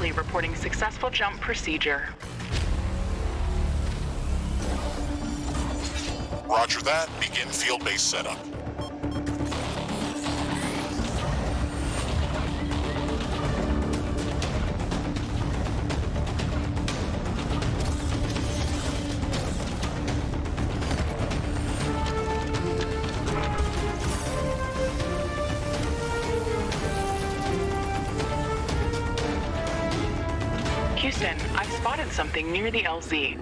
Ashley reporting successful jump procedure. Roger that. Begin field-based setup. Houston, I've spotted something near the LZ.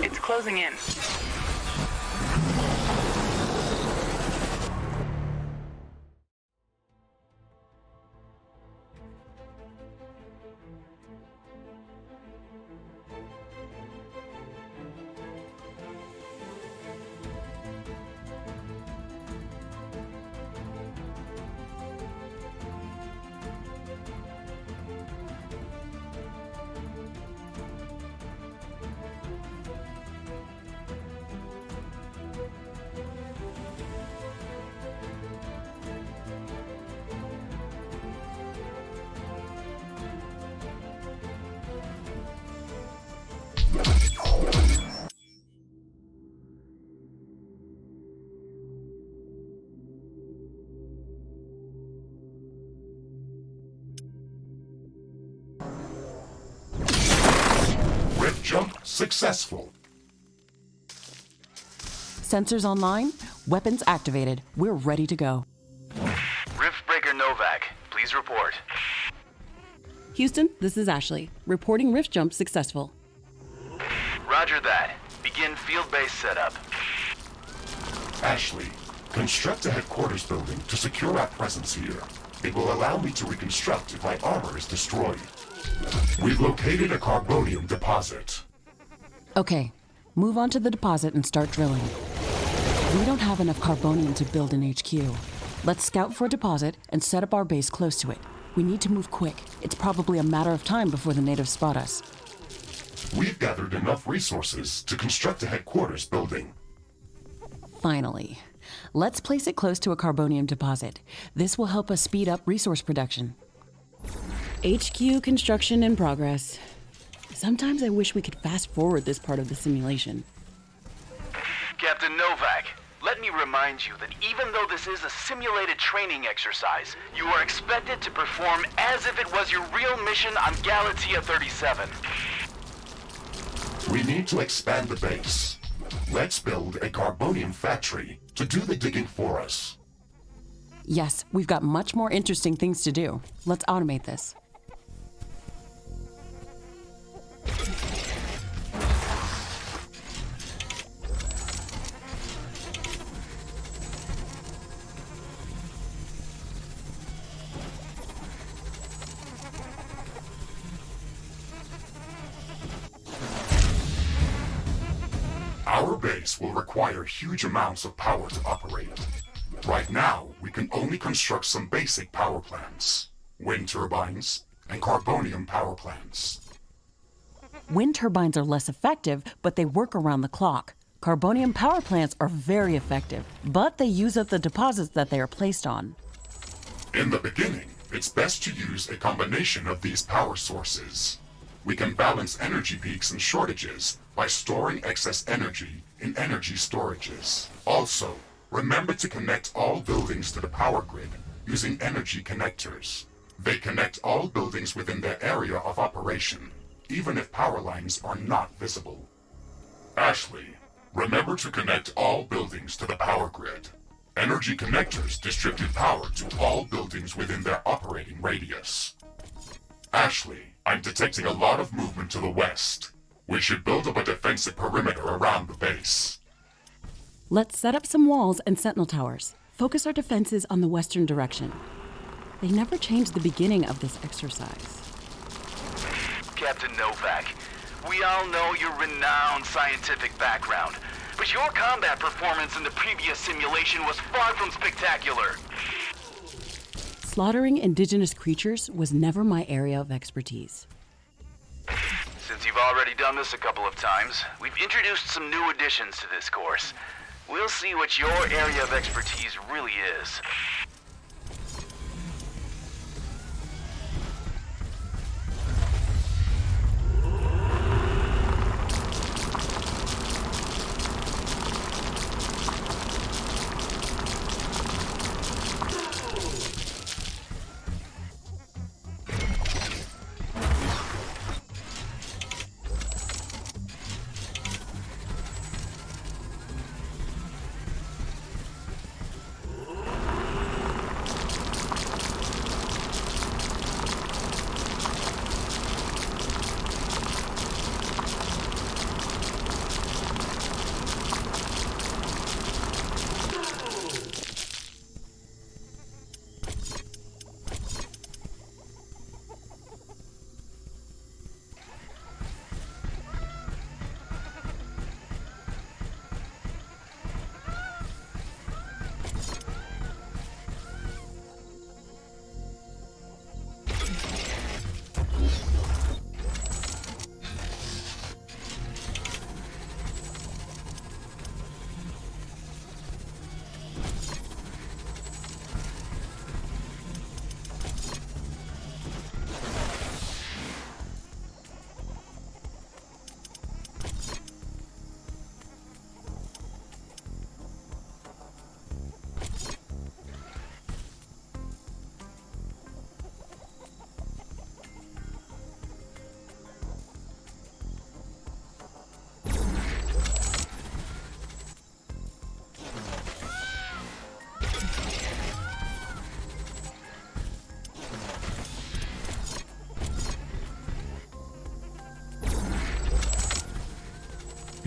It's closing in. Jump successful. Sensors online, weapons activated. We're ready to go. Riftbreaker Nowak, please report. Houston, this is Ashley. Reporting rift jump successful. Roger that. Begin field-based setup. Ashley, construct a headquarters building to secure our presence here. It will allow me to reconstruct if my armor is destroyed. We've located a carbonium deposit. Okay, move on to the deposit and start drilling. We don't have enough carbonium to build an HQ. Let's scout for a deposit and set up our base close to it. We need to move quick. It's probably a matter of time before the natives spot us. We've gathered enough resources to construct a headquarters building. Finally. Let's place it close to a carbonium deposit. This will help us speed up resource production. HQ construction in progress. Sometimes I wish we could fast forward this part of the simulation. Captain Nowak, let me remind you that even though this is a simulated training exercise, you are expected to perform as if it was your real mission on Galatea 37. We need to expand the base. Let's build a carbonium factory to do the digging for us. Yes, we've got much more interesting things to do. Let's automate this. Our base will require huge amounts of power to operate. Right now, we can only construct some basic power plants, wind turbines, and carbonium power plants. Wind turbines are less effective, but they work around the clock. Carbonium power plants are very effective, but they use up the deposits that they are placed on. In the beginning, it's best to use a combination of these power sources. We can balance energy peaks and shortages by storing excess energy in energy storages. Also, remember to connect all buildings to the power grid using energy connectors. They connect all buildings within their area of operation, even if power lines are not visible. Ashley, remember to connect all buildings to the power grid. Energy connectors distribute power to all buildings within their operating radius. Ashley, I'm detecting a lot of movement to the west. We should build up a defensive perimeter around the base. Let's set up some walls and sentinel towers. Focus our defenses on the western direction. They never changed the beginning of this exercise. Captain Nowak, we all know your renowned scientific background, but your combat performance in the previous simulation was far from spectacular. Slaughtering indigenous creatures was never my area of expertise. Since you've already done this a couple of times, we've introduced some new additions to this course. We'll see what your area of expertise really is.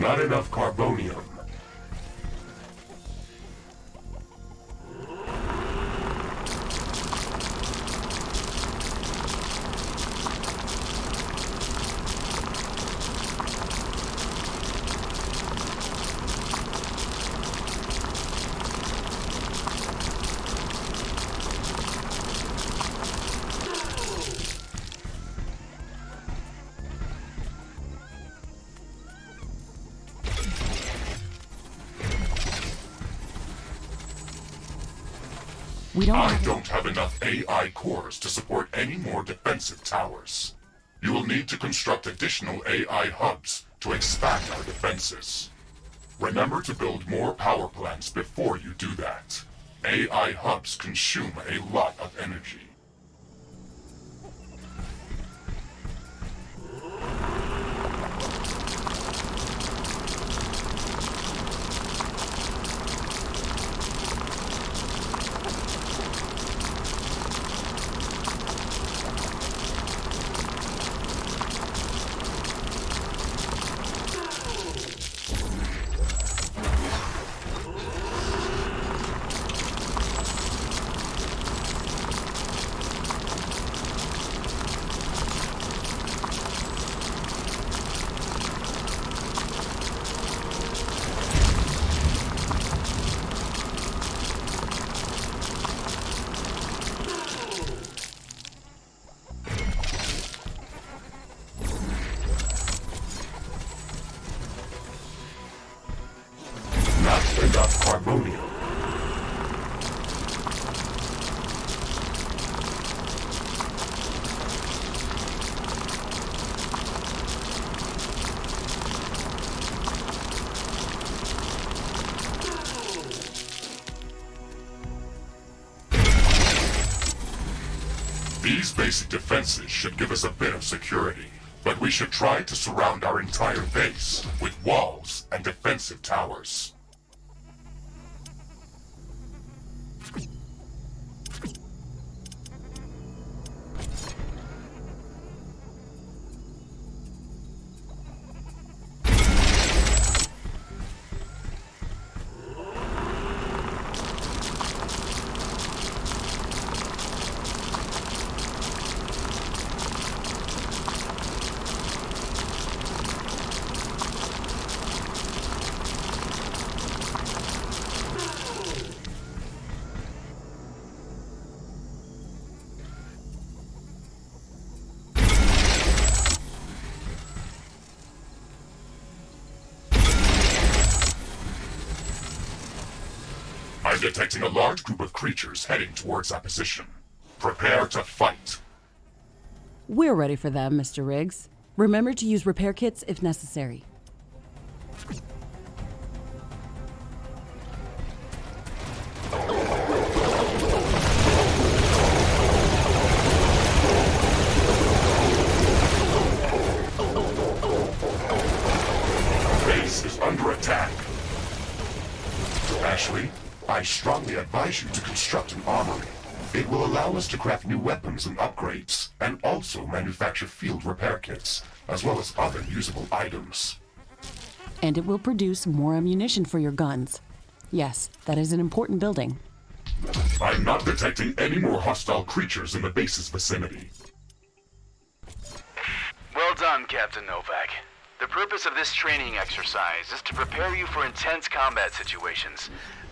Not enough carbonium. I don't have enough AI cores to support any more defensive towers. You will need to construct additional AI hubs to expand our defenses. Remember to build more power plants before you do that. AI hubs consume a lot of energy. Enough carbonium. These basic defenses should give us a bit of security, but we should try to surround our entire base with walls and defensive towers. I'm detecting a large group of creatures heading towards our position. Prepare to fight. We're ready for them, Mr. Riggs. Remember to use repair kits if necessary. Base is under attack. Ashley, I strongly advise you to construct an armory. It will allow us to craft new weapons and upgrades, and also manufacture field repair kits, as well as other usable items. And it will produce more ammunition for your guns. Yes, that is an important building. I'm not detecting any more hostile creatures in the base's vicinity. Well done, Captain Nowak. The purpose of this training exercise is to prepare you for intense combat situations.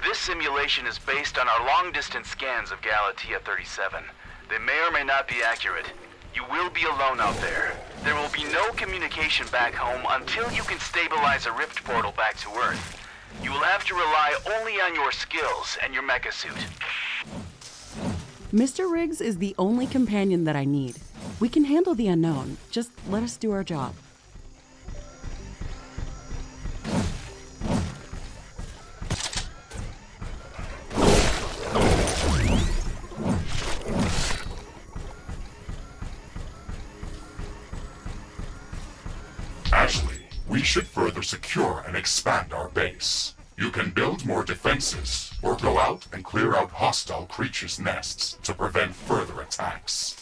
This simulation is based on our long-distance scans of Galatea 37. They may or may not be accurate. You will be alone out there. There will be no communication back home until you can stabilize a rift portal back to Earth. You will have to rely only on your skills and your mecha suit. Mr. Riggs is the only companion that I need. We can handle the unknown. Just let us do our job. Ashley, we should further secure and expand our base. You can build more defenses, or go out and clear out hostile creatures' nests to prevent further attacks.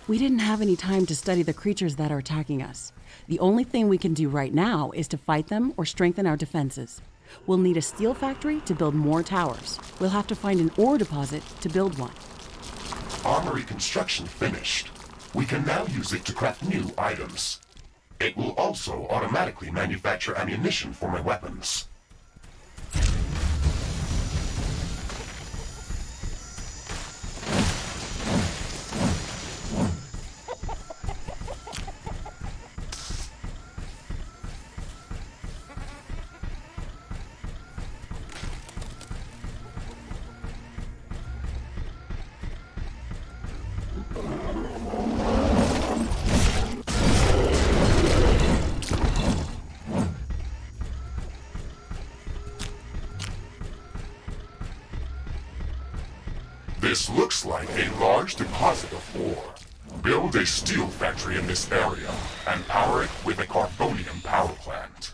We didn't have any time to study the creatures that are attacking us. The only thing we can do right now is to fight them or strengthen our defenses. We'll need a steel factory to build more towers. We'll have to find an ore deposit to build one. Armory construction finished. We can now use it to craft new items. It will also automatically manufacture ammunition for my weapons. This looks like a large deposit of ore. Build a steel factory in this area and power it with a carbonium power plant.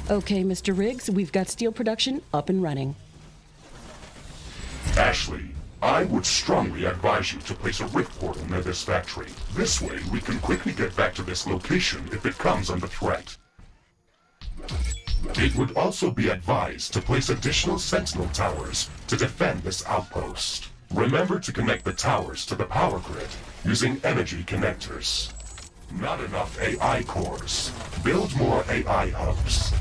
Okay, Mr. Riggs, we've got steel production up and running. Ashley, I would strongly advise you to place a rift portal near this factory. This way, we can quickly get back to this location if it comes under threat. It would also be advised to place additional sentinel towers to defend this outpost. Remember to connect the towers to the power grid using energy connectors. Not enough AI cores. Build more AI hubs.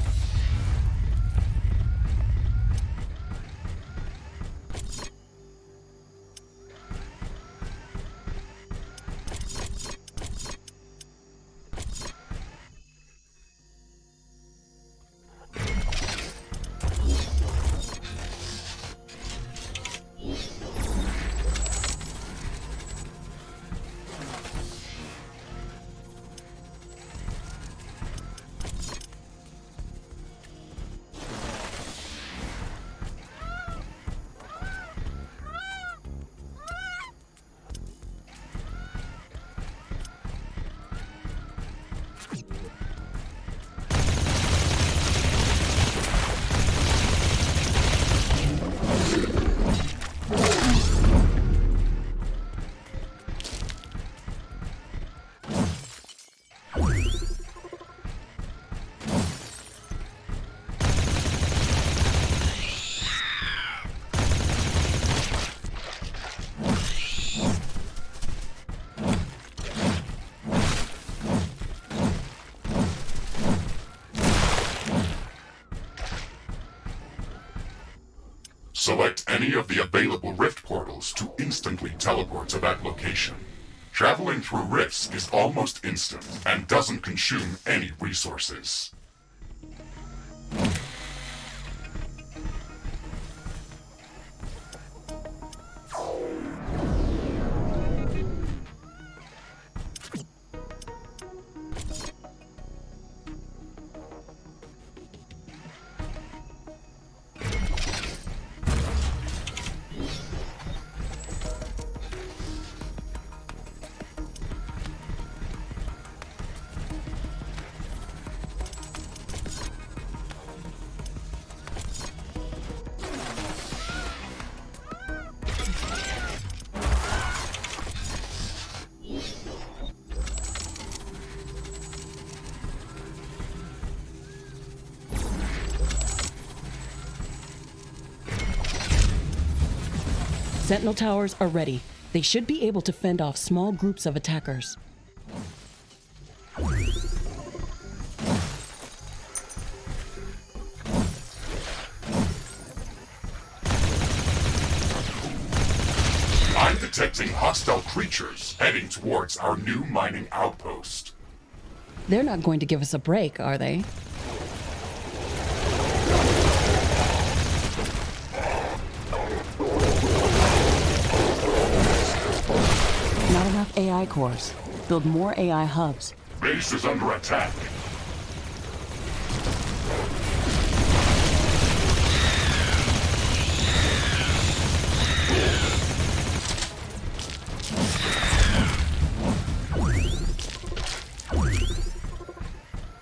Select any of the available rift portals to instantly teleport to that location. Traveling through rifts is almost instant and doesn't consume any resources. Sentinel towers are ready. They should be able to fend off small groups of attackers. I'm detecting hostile creatures heading towards our new mining outpost. They're not going to give us a break, are they? cores. Build more AI hubs. Base is under attack.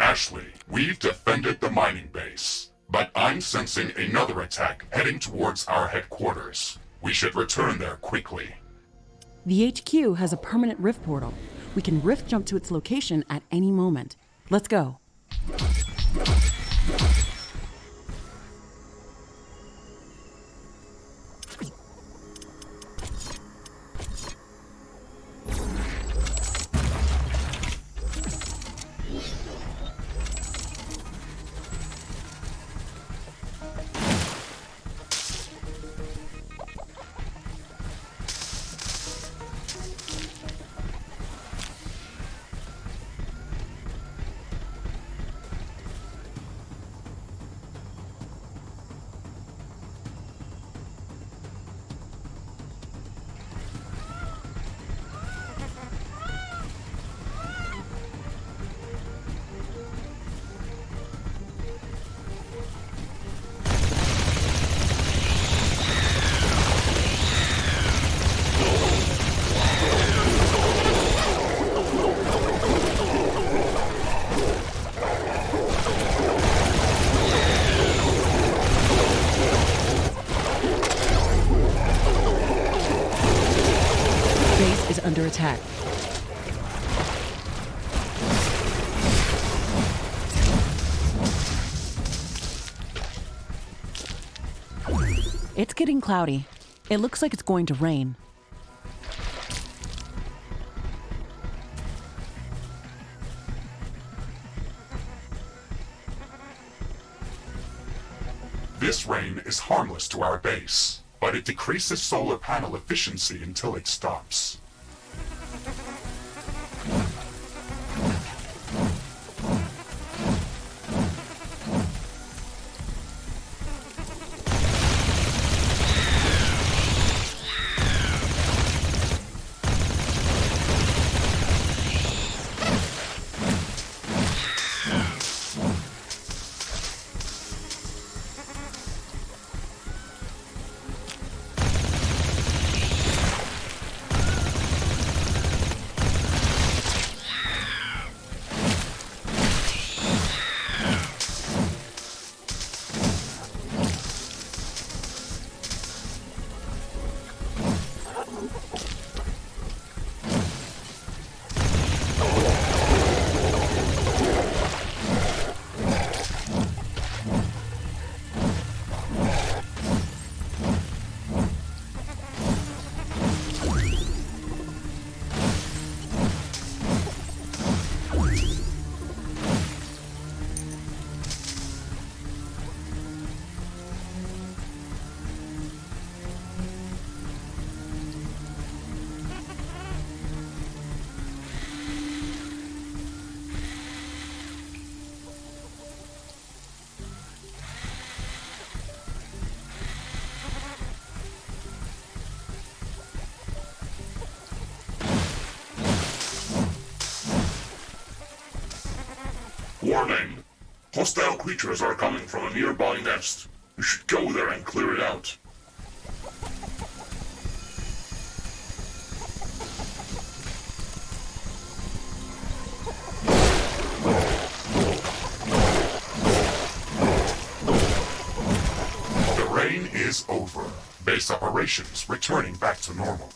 Ashley, we've defended the mining base, but I'm sensing another attack heading towards our headquarters. We should return there quickly. The HQ has a permanent rift portal. We can rift jump to its location at any moment. Let's go. Base is under attack. It's getting cloudy. It looks like it's going to rain. This rain is harmless to our base, but it decreases solar panel efficiency until it stops. Warning! Hostile creatures are coming from a nearby nest. You should go there and clear it out. The rain is over. Base operations returning back to normal.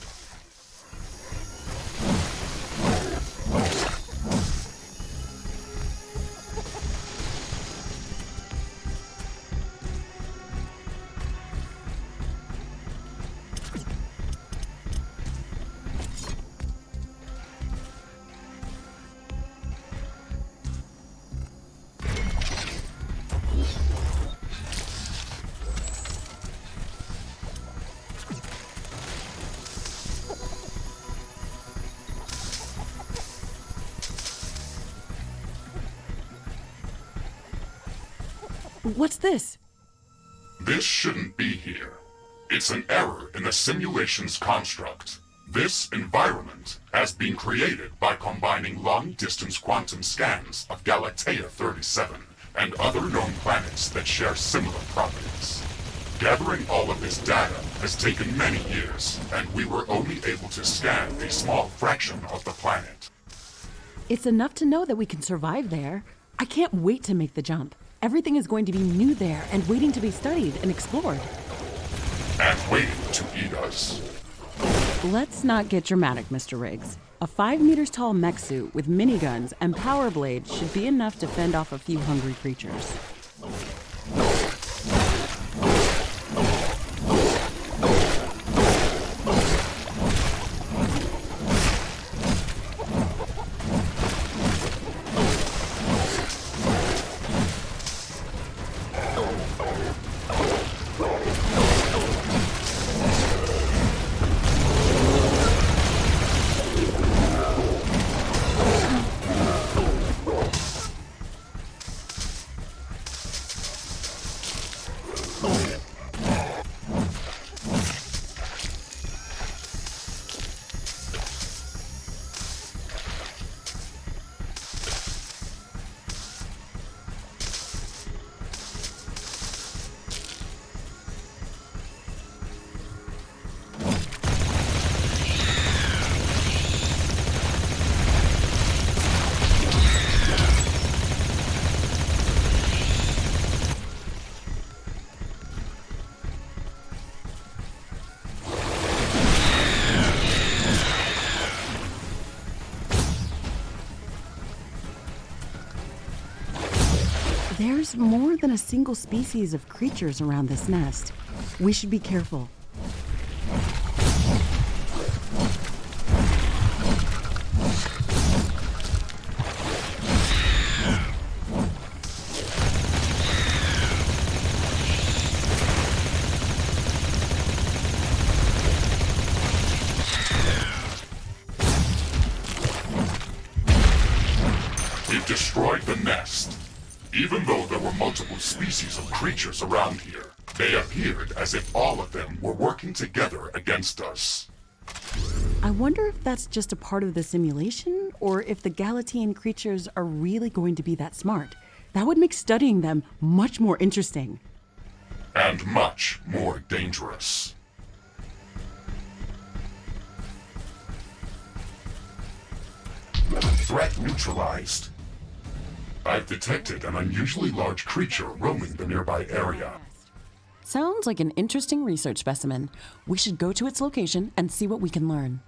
What's this? This shouldn't be here. It's an error in the simulation's construct. This environment has been created by combining long-distance quantum scans of Galatea 37 and other known planets that share similar properties. Gathering all of this data has taken many years, and we were only able to scan a small fraction of the planet. It's enough to know that we can survive there. I can't wait to make the jump. Everything is going to be new there and waiting to be studied and explored. And waiting to eat us. Let's not get dramatic, Mr. Riggs. A 5 meters tall mech suit with miniguns and power blades should be enough to fend off a few hungry creatures. There's more than a single species of creatures around this nest. We should be careful. We've destroyed the nest. Even though there were multiple species of creatures around here, they appeared as if all of them were working together against us. I wonder if that's just a part of the simulation, or if the Galatian creatures are really going to be that smart. That would make studying them much more interesting. And much more dangerous. Threat neutralized. I've detected an unusually large creature roaming the nearby area. Sounds like an interesting research specimen. We should go to its location and see what we can learn.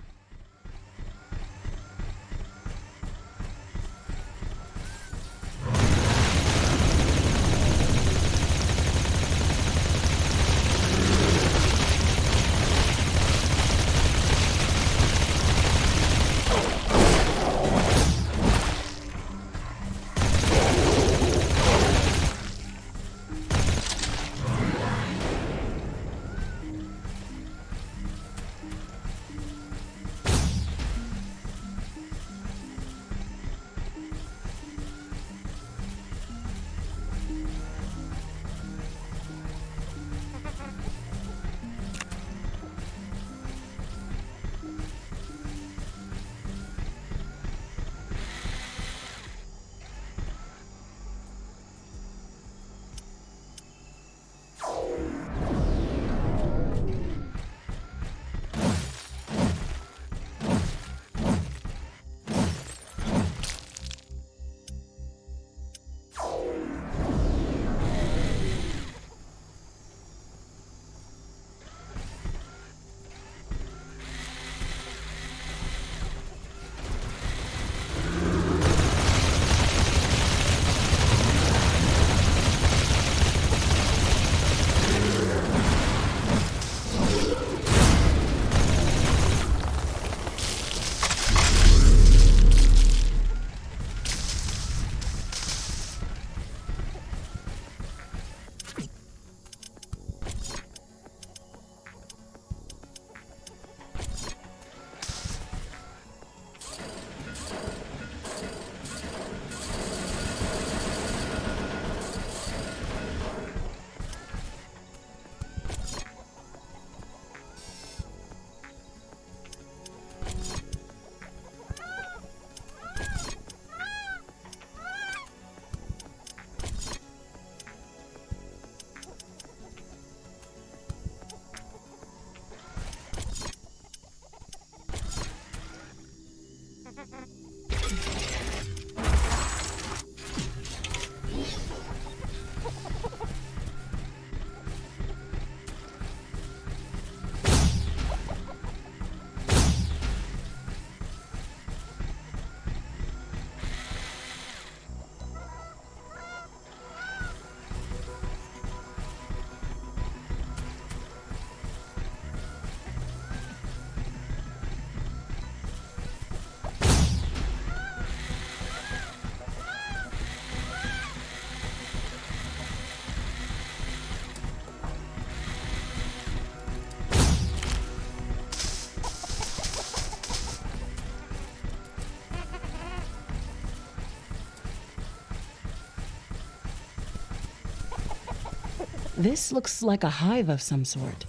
This looks like a hive of some sort.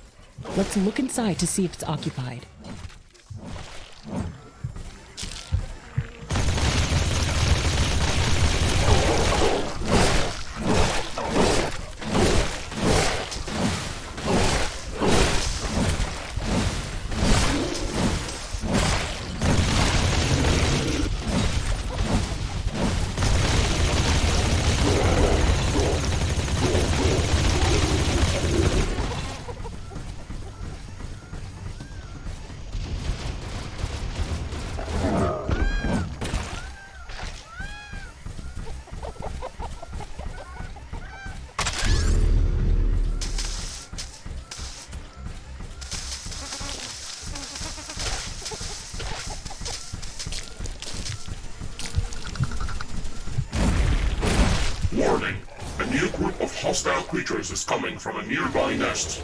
Let's look inside to see if it's occupied. Warning! A new group of hostile creatures is coming from a nearby nest.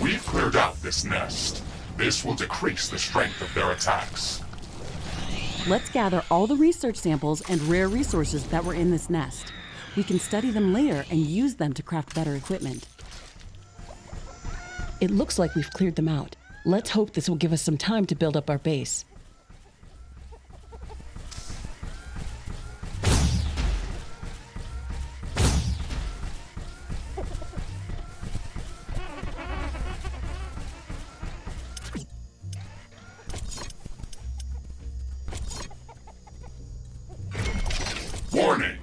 We've cleared out this nest. This will decrease the strength of their attacks. Let's gather all the research samples and rare resources that were in this nest. We can study them later and use them to craft better equipment. It looks like we've cleared them out. Let's hope this will give us some time to build up our base. Warning!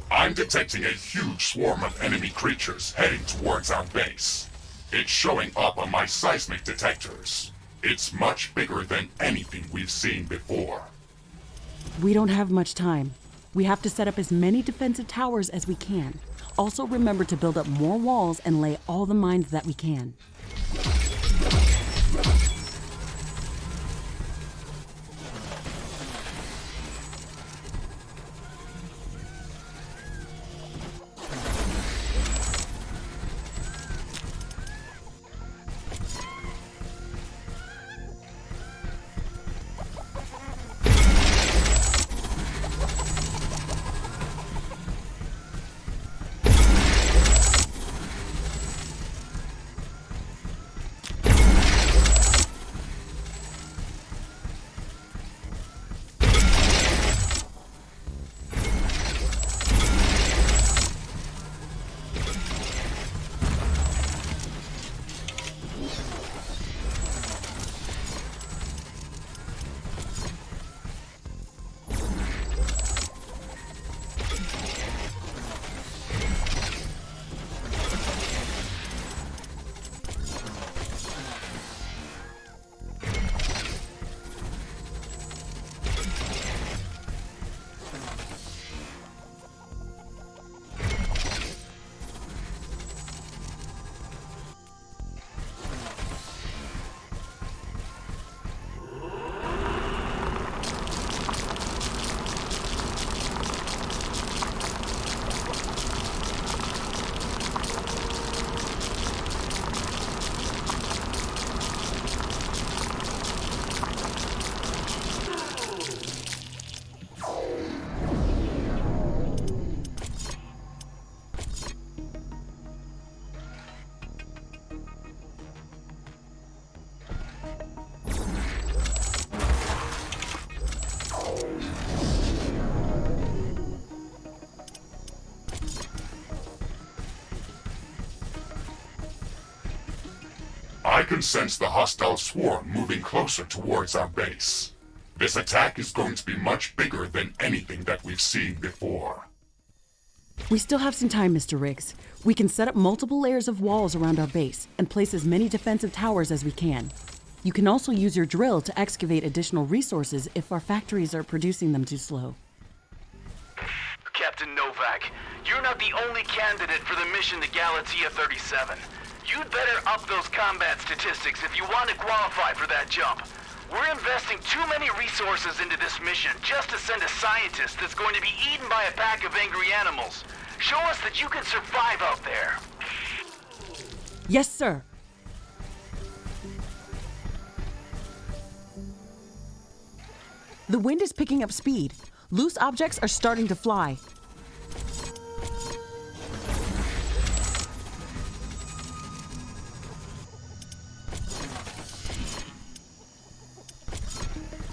I'm detecting a huge swarm of enemy creatures heading towards our base. It's showing up on my seismic detectors. It's much bigger than anything we've seen before. We don't have much time. We have to set up as many defensive towers as we can. Also remember to build up more walls and lay all the mines that we can. I can sense the hostile swarm moving closer towards our base. This attack is going to be much bigger than anything that we've seen before. We still have some time, Mr. Riggs. We can set up multiple layers of walls around our base and place as many defensive towers as we can. You can also use your drill to excavate additional resources if our factories are producing them too slow. Captain Nowak, You're not the only candidate for the mission to Galatea 37. You'd better up those combat statistics if you want to qualify for that jump. We're investing too many resources into this mission just to send a scientist that's going to be eaten by a pack of angry animals. Show us that you can survive out there. Yes, sir. The wind is picking up speed. Loose objects are starting to fly.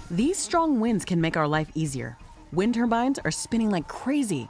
These strong winds can make our life easier. Wind turbines are spinning like crazy.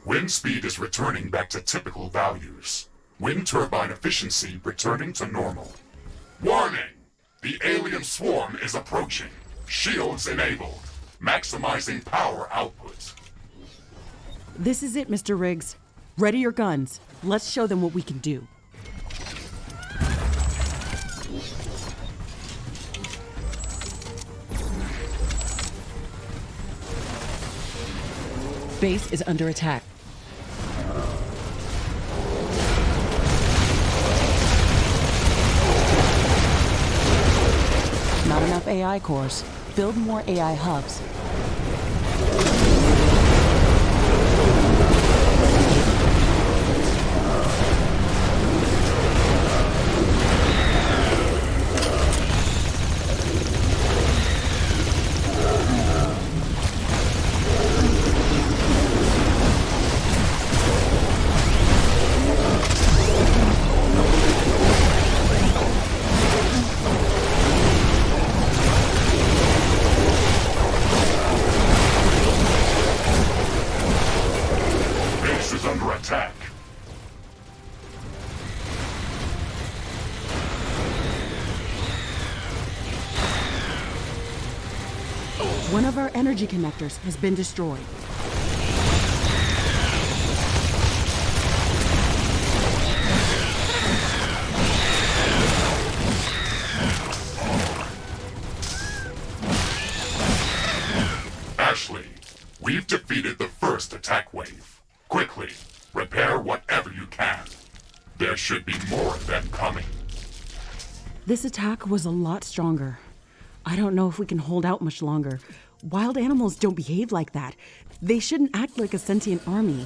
Wind speed is returning back to typical values. Wind turbine efficiency returning to normal. Warning! The alien swarm is approaching. Shields enabled. Maximizing power output. This is it, Mr. Riggs. Ready your guns. Let's show them what we can do. Base is under attack. Not enough AI cores. Build more AI hubs. One of our energy connectors has been destroyed. Ashley, we've defeated the first attack wave. Quickly, repair whatever you can. There should be more of them coming. This attack was a lot stronger. I don't know if we can hold out much longer. Wild animals don't behave like that. They shouldn't act like a sentient army.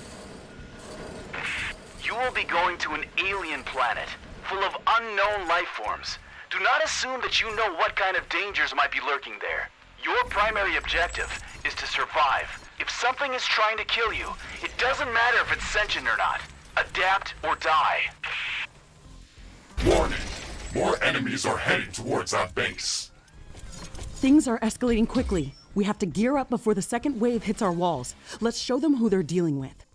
You will be going to an alien planet full of unknown life forms. Do not assume that you know what kind of dangers might be lurking there. Your primary objective is to survive. If something is trying to kill you, it doesn't matter if it's sentient or not. Adapt or die. Warning! More enemies are heading towards our base. Things are escalating quickly. We have to gear up before the second wave hits our walls. Let's show them who they're dealing with.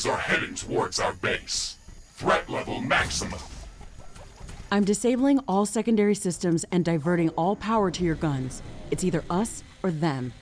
enemies are heading towards our base. Threat level maximum. I'm disabling all secondary systems and diverting all power to your guns. It's either us or them.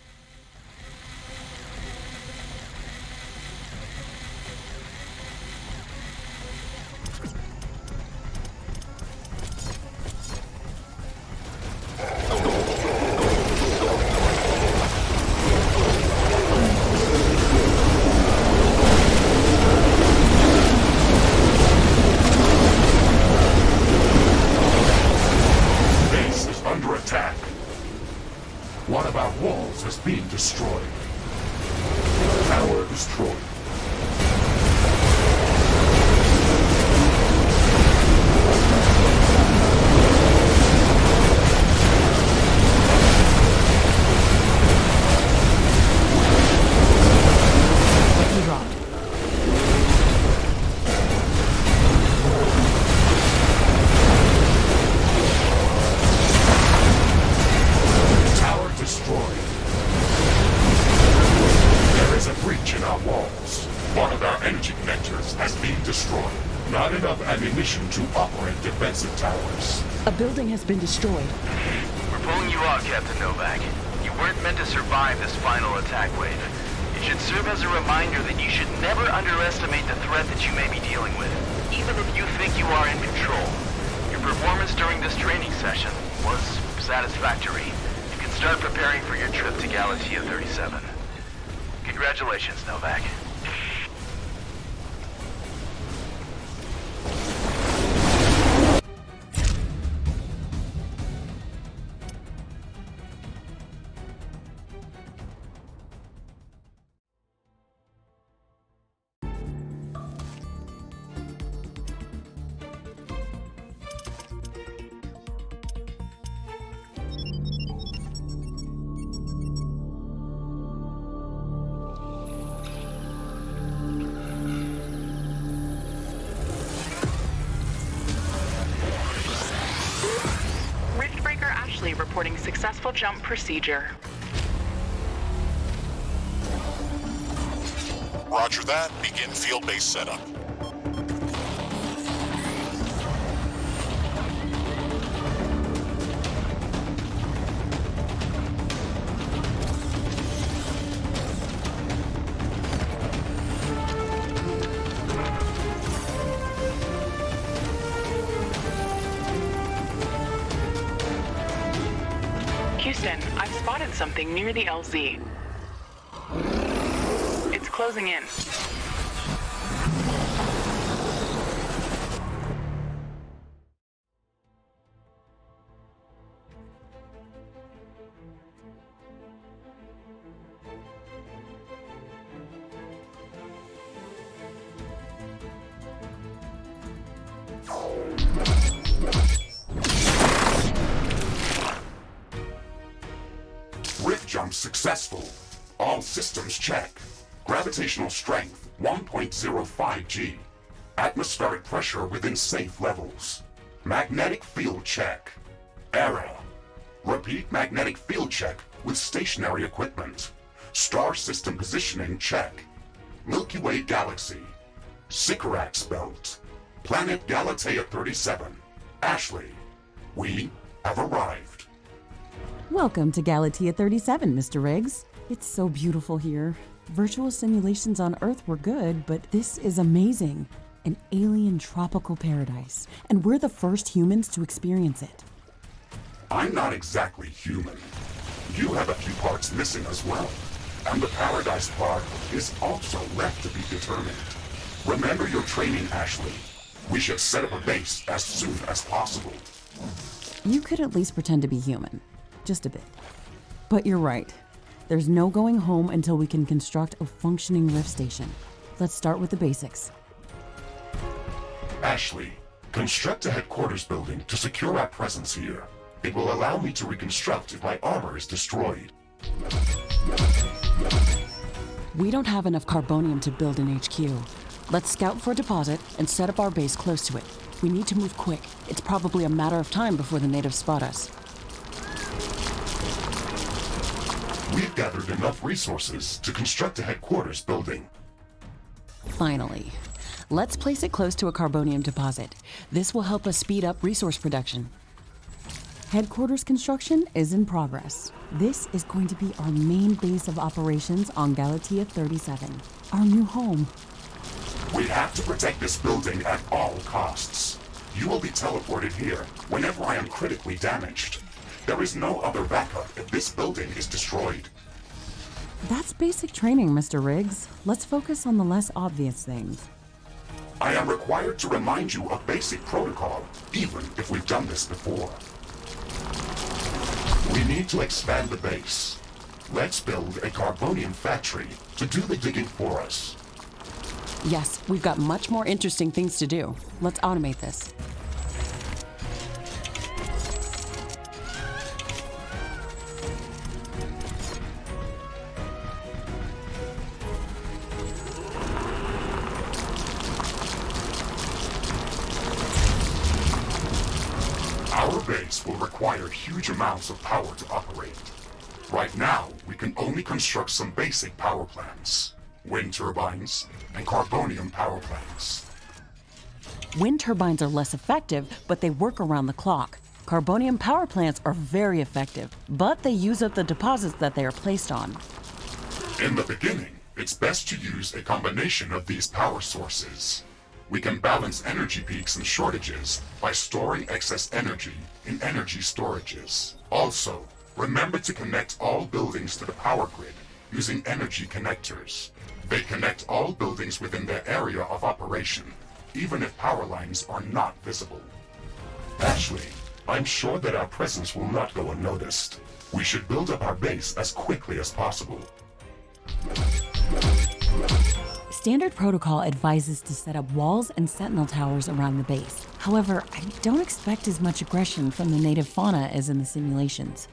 One of our walls is being destroyed. Tower destroyed. Weapon dropped. Destroyed. There is a breach in our walls. One of our energy connectors has been destroyed. Not enough ammunition to operate defensive towers. A building has been destroyed. We're pulling you out, Captain Nowak. You weren't meant to survive this final attack wave. It should serve as a reminder that you should never underestimate the threat that you may be dealing with, even if you think you are in control. Your performance during this training session was satisfactory. Start preparing for your trip to Galatea 37. Congratulations, Nowak. Ashley reporting successful jump procedure. Roger that. Begin field base setup. Houston, I've spotted something near the LZ. It's closing in. Jump successful. All systems check. Gravitational strength 1.05 G. Atmospheric pressure within safe levels. Magnetic field check. Error. Repeat magnetic field check with stationary equipment. Star system positioning check. Milky Way galaxy. Sycorax belt. Planet Galatea 37. Ashley, we have arrived. Welcome to Galatea 37, Mr. Riggs. It's so beautiful here. Virtual simulations on Earth were good, but this is amazing. An alien tropical paradise, and we're the first humans to experience it. I'm not exactly human. You have a few parts missing as well. And the paradise part is also left to be determined. Remember your training, Ashley. We should set up a base as soon as possible. You could at least pretend to be human. Just a bit. But you're right. There's no going home until we can construct a functioning lift station. Let's start with the basics. Ashley, construct a headquarters building to secure our presence here. It will allow me to reconstruct if my armor is destroyed. We don't have enough carbonium to build an HQ. Let's scout for a deposit and set up our base close to it. We need to move quick. It's probably a matter of time before the natives spot us. We've gathered enough resources to construct a headquarters building. Finally. Let's place it close to a carbonium deposit. This will help us speed up resource production. Headquarters construction is in progress. This is going to be our main base of operations on Galatea 37, our new home. We have to protect this building at all costs. You will be teleported here whenever I am critically damaged. There is no other backup if this building is destroyed. That's basic training, Mr. Riggs. Let's focus on the less obvious things. I am required to remind you of basic protocol, even if we've done this before. We need to expand the base. Let's build a carbonium factory to do the digging for us. Yes, we've got much more interesting things to do. Let's automate this. Our base will require huge amounts of power to operate. Right now, we can only construct some basic power plants. Wind turbines and carbonium power plants. Wind turbines are less effective, but they work around the clock. Carbonium power plants are very effective, but they use up the deposits that they are placed on. In the beginning, it's best to use a combination of these power sources. We can balance energy peaks and shortages by storing excess energy in energy storages. Also, remember to connect all buildings to the power grid using energy connectors. They connect all buildings within their area of operation, even if power lines are not visible. Ashley, I'm sure that our presence will not go unnoticed. We should build up our base as quickly as possible. Standard protocol advises to set up walls and sentinel towers around the base. However, I don't expect as much aggression from the native fauna as in the simulations.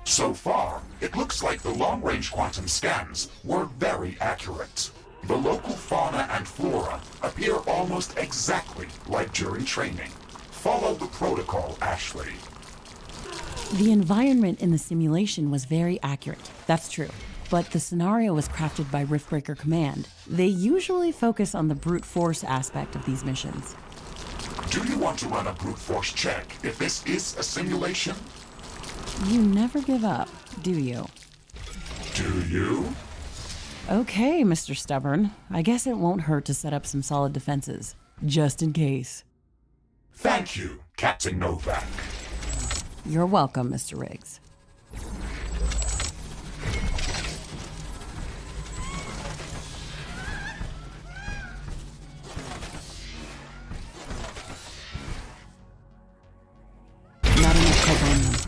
So far, it looks like the long-range quantum scans were very accurate. The local fauna and flora appear almost exactly like during training. Follow the protocol, Ashley. The environment in the simulation was very accurate, that's true. But the scenario was crafted by Riftbreaker Command. They usually focus on the brute force aspect of these missions. Do you want to run a brute force check if this is a simulation? You never give up, do you? Do you? Okay, Mr. Stubborn. I guess it won't hurt to set up some solid defenses, just in case. Thank you, Captain Nowak. You're welcome, Mr. Riggs. Not enough carbonium.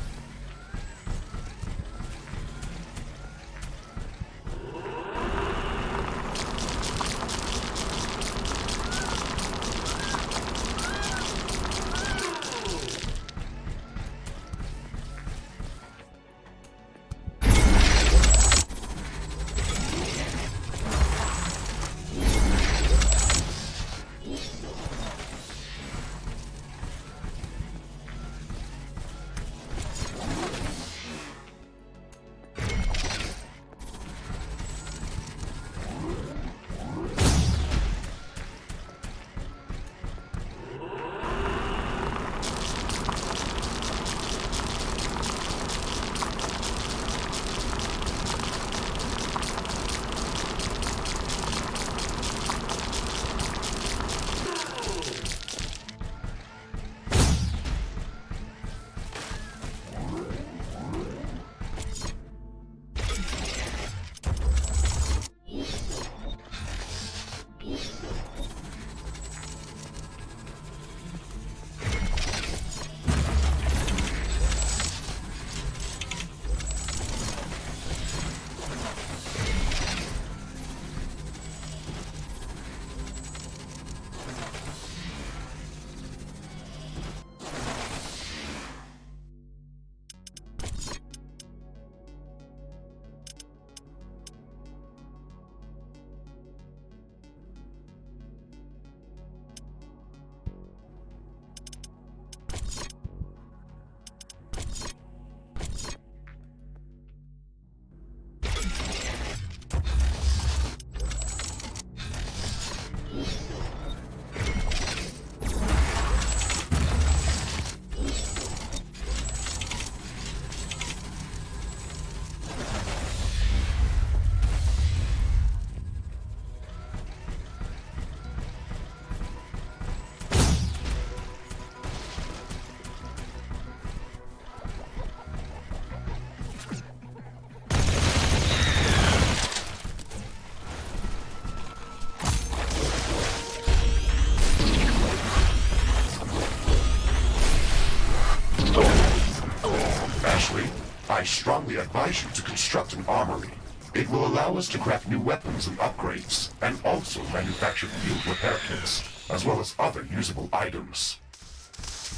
I strongly advise you to construct an armory. It will allow us to craft new weapons and upgrades, and also manufacture field repair kits, as well as other usable items.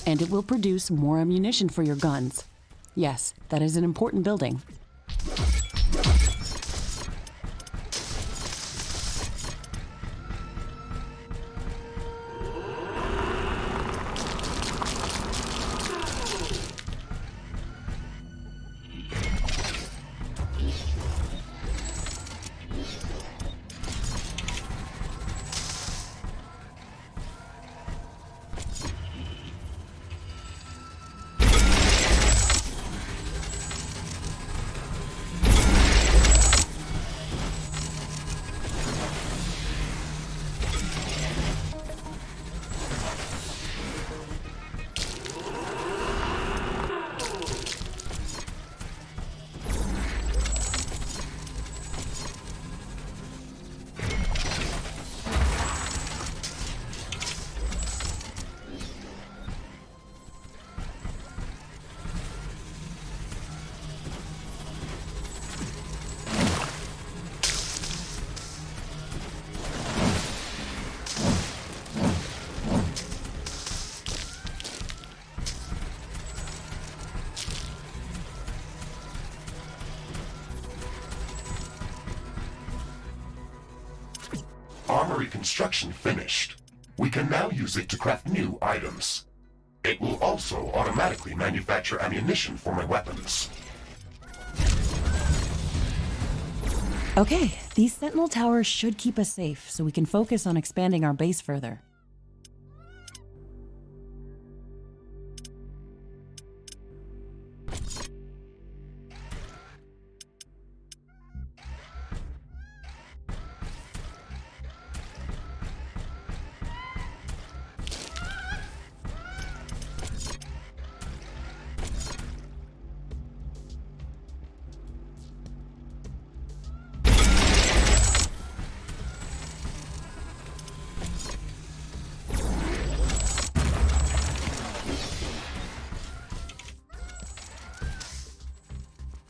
And it will produce more ammunition for your guns. Yes, that is an important building. Armory construction finished. We can now use it to craft new items. It will also automatically manufacture ammunition for my weapons. Okay, these sentinel towers should keep us safe, so we can focus on expanding our base further.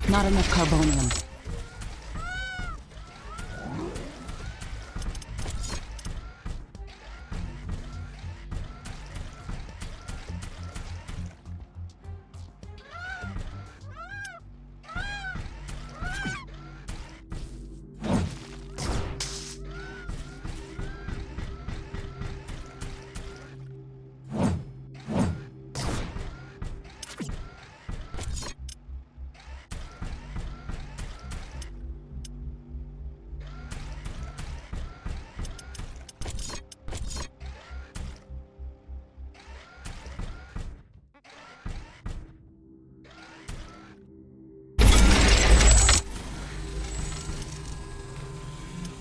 Not enough carbonium.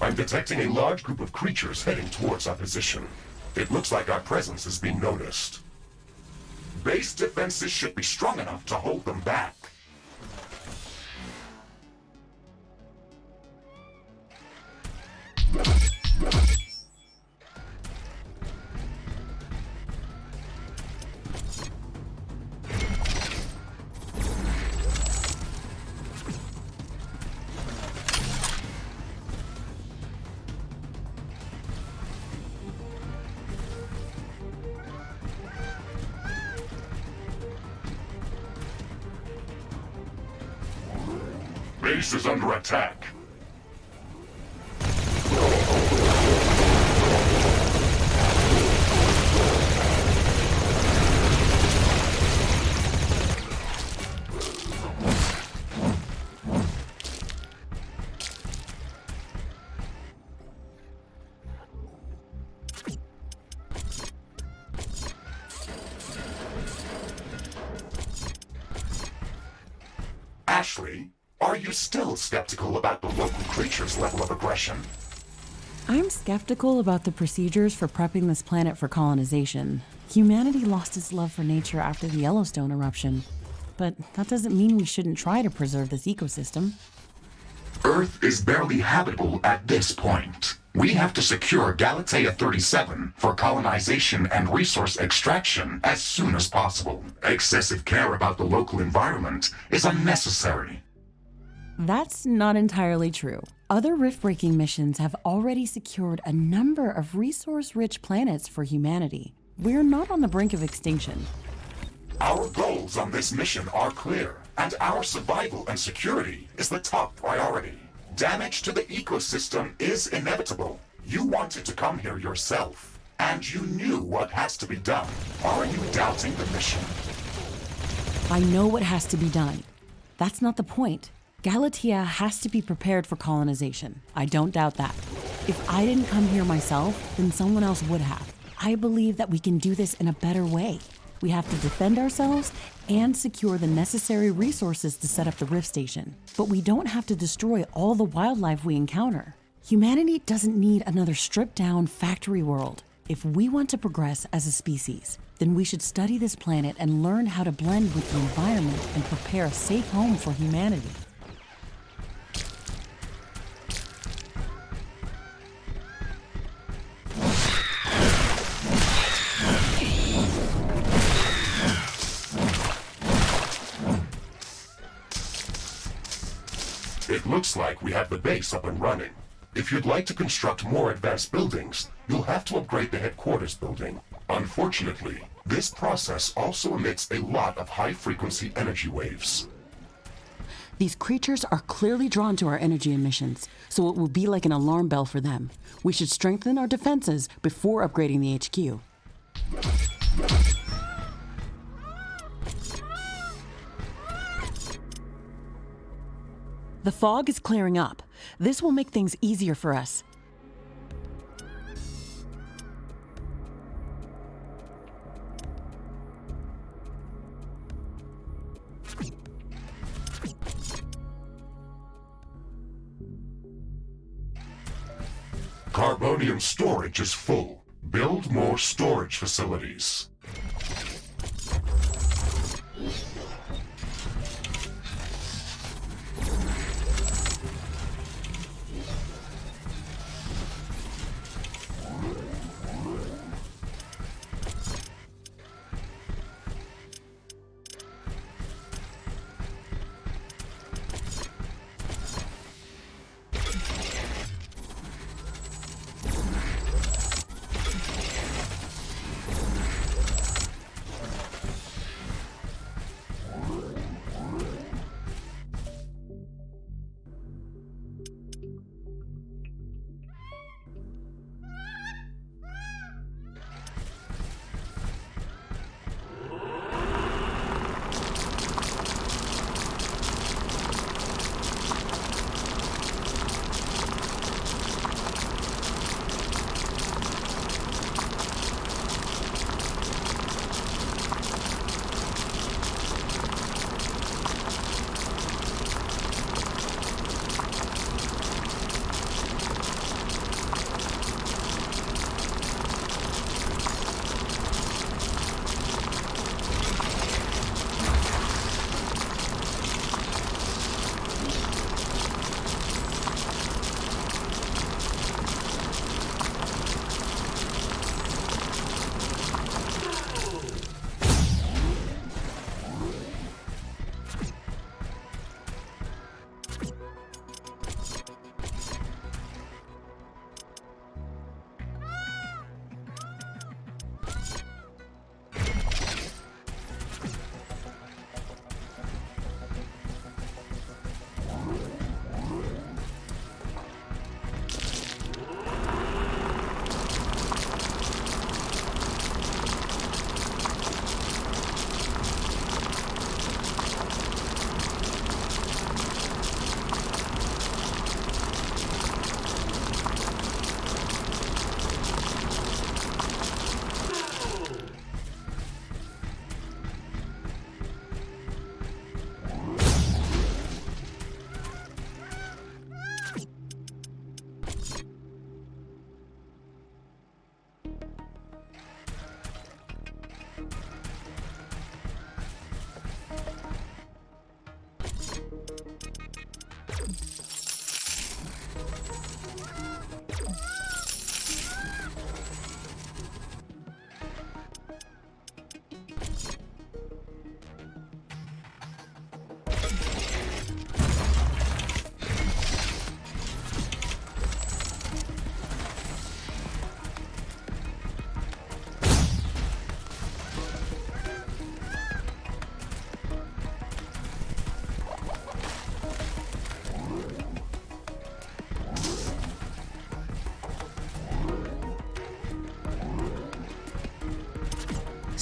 I'm detecting a large group of creatures heading towards our position. It looks like our presence is being noticed. Base defenses should be strong enough to hold them back. Base is under attack. Ashley, are you still skeptical about the local creature's level of aggression? I'm skeptical about the procedures for prepping this planet for colonization. Humanity lost its love for nature after the Yellowstone eruption. But that doesn't mean we shouldn't try to preserve this ecosystem. Earth is barely habitable at this point. We have to secure Galatea 37 for colonization and resource extraction as soon as possible. Excessive care about the local environment is unnecessary. That's not entirely true. Other rift-breaking missions have already secured a number of resource-rich planets for humanity. We're not on the brink of extinction. Our goals on this mission are clear, and our survival and security is the top priority. Damage to the ecosystem is inevitable. You wanted to come here yourself, and you knew what has to be done. Are you doubting the mission? I know what has to be done. That's not the point. Galatea has to be prepared for colonization. I don't doubt that. If I didn't come here myself, then someone else would have. I believe that we can do this in a better way. We have to defend ourselves and secure the necessary resources to set up the Rift Station. But we don't have to destroy all the wildlife we encounter. Humanity doesn't need another stripped-down factory world. If we want to progress as a species, then we should study this planet and learn how to blend with the environment and prepare a safe home for humanity. It looks like we have the base up and running. If you'd like to construct more advanced buildings, you'll have to upgrade the headquarters building. Unfortunately, this process also emits a lot of high-frequency energy waves. These creatures are clearly drawn to our energy emissions, so it will be like an alarm bell for them. We should strengthen our defenses before upgrading the HQ. The fog is clearing up. This will make things easier for us. Carbonium storage is full. Build more storage facilities.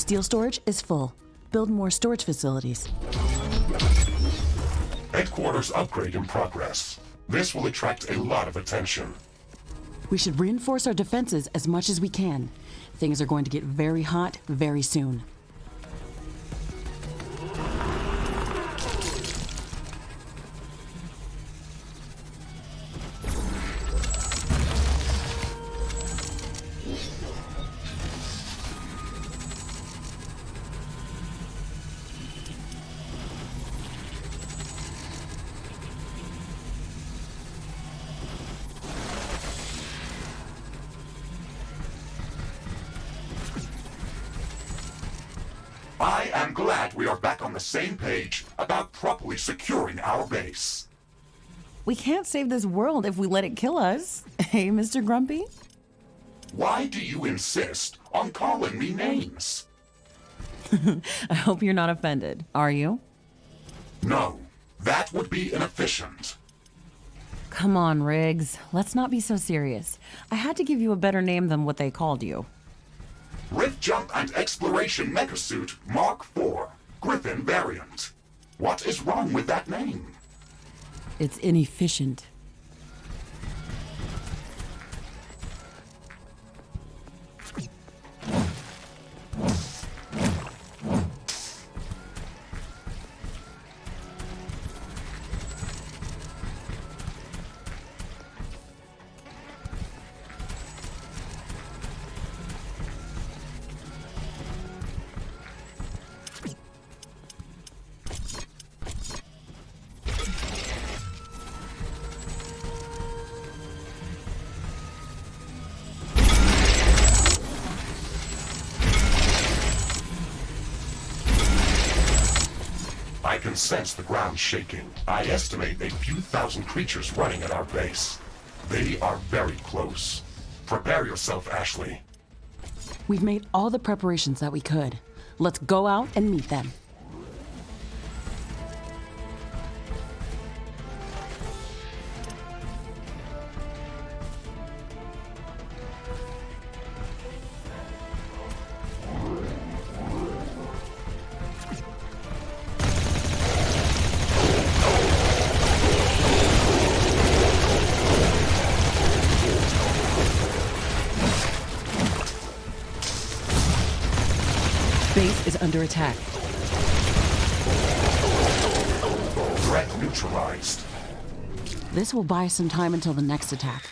steel storage is full. Build more storage facilities. Headquarters upgrade in progress. This will attract a lot of attention. We should reinforce our defenses as much as we can. Things are going to get very hot very soon. I am glad we are back on the same page about properly securing our base. We can't save this world if we let it kill us. Hey, Mr. Grumpy? Why do you insist on calling me names? I hope you're not offended. Are you? No, that would be inefficient. Come on, Riggs. Let's not be so serious. I had to give you a better name than what they called you. Rift Jump and Exploration Megasuit Mark IV, Griffin variant. What is wrong with that name? It's inefficient. I can sense the ground shaking. I estimate a few thousand creatures running at our base. They are very close. Prepare yourself, Ashley. We've made all the preparations that we could. Let's go out and meet them. Base is under attack. Threat neutralized. This will buy us some time until the next attack.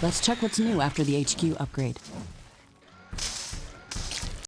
Let's check what's new after the HQ upgrade.